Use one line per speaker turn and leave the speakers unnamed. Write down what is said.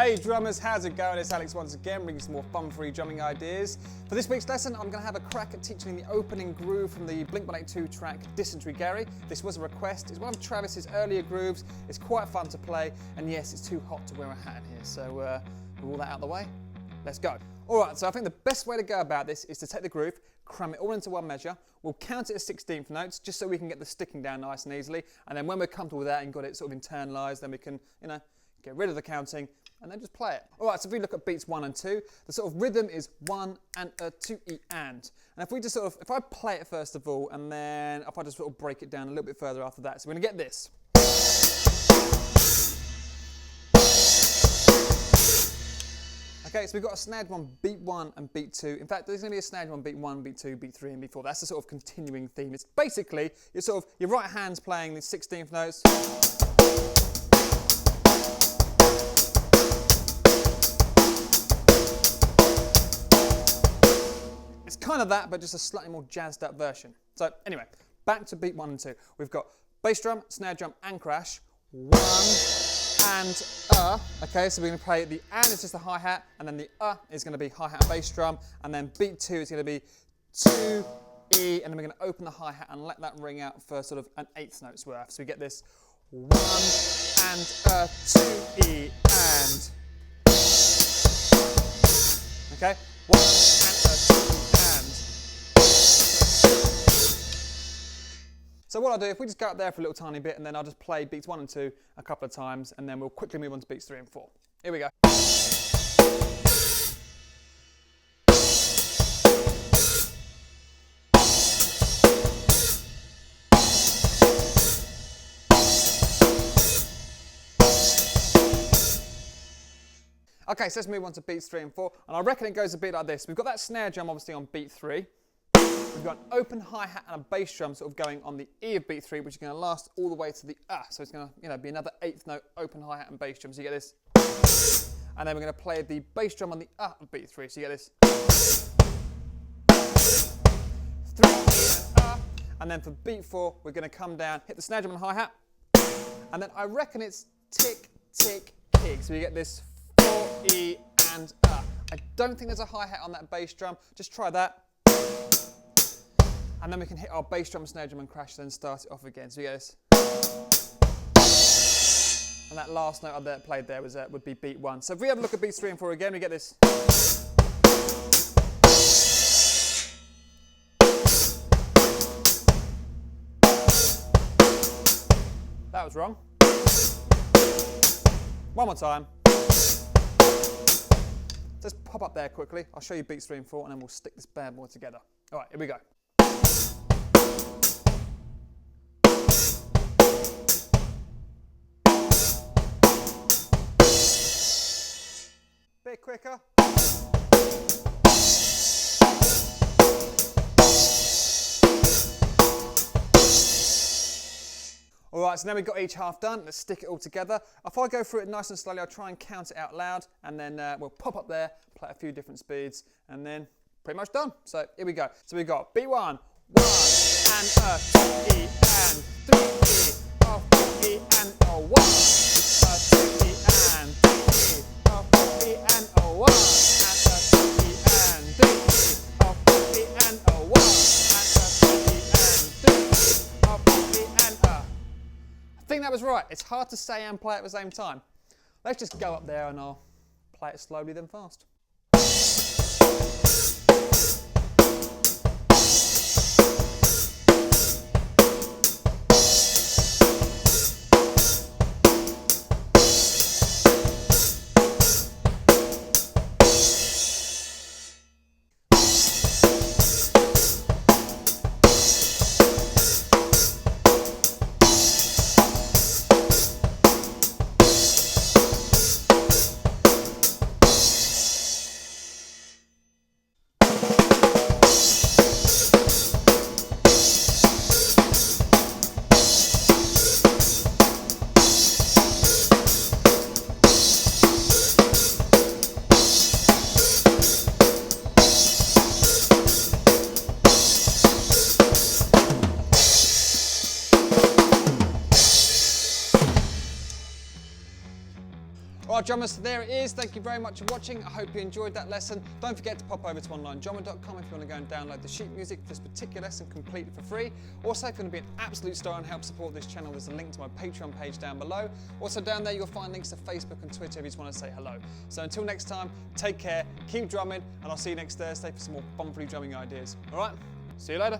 Hey drummers, how's it going? It's Alex once again, bringing some more fun-free drumming ideas. For this week's lesson, I'm going to have a crack at teaching the opening groove from the Blink-182 track Dysentery Gary. This was a request. It's one of Travis's earlier grooves. It's quite fun to play, and yes, it's too hot to wear a hat in here. So with all that out of the way, let's go. All right, so I think the best way to go about this is to take the groove, cram it all into one measure. We'll count it as 16th notes, just so we can get the sticking down nice and easily. And then when we're comfortable with that and got it sort of internalised, then we can, get rid of the counting and then just play it. All right, so if we look at beats 1 and 2, the sort of rhythm is 1 and 2 E and. And if we just if I play it first of all, and then if I just sort of break it down a little bit further after that, so we're gonna get this. Okay, so we've got a snare drum, beat 1 and beat 2. In fact, there's going to be a snare drum, beat 1, beat 2, beat 3 and beat 4. That's the sort of continuing theme. It's basically your right hand's playing the 16th notes. It's kind of that, but just a slightly more jazzed up version. So anyway, back to beat 1 and 2. We've got bass drum, snare drum and crash. 1 and okay, so we're going to play the and is just the hi-hat, and then the is going to be hi-hat and bass drum, and then beat 2 is going to be 2 E, and then we're going to open the hi-hat and let that ring out for sort of an 1/8 note's worth. So we get this 1 and 2 E and. Okay, 1 and 2 and. So what I'll do, if we just go up there for a little tiny bit, and then I'll just play beats 1 and 2 a couple of times, and then we'll quickly move on to beats 3 and 4. Here we go. Okay, so let's move on to beats 3 and 4, and I reckon it goes a bit like this. We've got that snare drum obviously on beat 3. We've got an open hi-hat and a bass drum sort of going on the E of beat 3, which is going to last all the way to the So it's going to be another 8th note open hi-hat and bass drum. So you get this. And then we're going to play the bass drum on the of beat 3. So you get this. 3 and And then for beat 4, we're going to come down, hit the snare drum and hi-hat. And then I reckon it's tick, tick, kick. So you get this 4 E and I don't think there's a hi-hat on that bass drum. Just try that. And then we can hit our bass drum, snare drum and crash, then start it off again. So we get this. And that last note I played there was, would be beat 1. So if we have a look at beats 3 and 4 again, we get this. That was wrong. One more time. Let's pop up there quickly. I'll show you beats 3 and 4, and then we'll stick this bad boy together. All right, here we go. Bit quicker. All right, so now we've got each half done. Let's stick it all together. If I go through it nice and slowly, I'll try and count it out loud, and then we'll pop up there, play a few different speeds, and then pretty much done. So here we go. So we've got beat 1, 1 and 2 E and 3 E, 4 E and 1, 2 E and 3 E, 4 E and 1, and 2 E and 3 E, 4 E and 1, and 2 E and 3 E, 4 E and I think that was right. It's hard to say and play at the same time. Let's just go up there and I'll play it slowly then fast. right, drummers, there it is. Thank you very much for watching. I hope you enjoyed that lesson. Don't forget to pop over to onlinedrummer.com if you want to go and download the sheet music for this particular lesson completely for free. Also, if you want to be an absolute star and help support this channel, there's a link to my Patreon page down below. Also, down there you'll find links to Facebook and Twitter if you just want to say hello. So until next time, take care, keep drumming, and I'll see you next Thursday for some more fun-free drumming ideas. All right, see you later.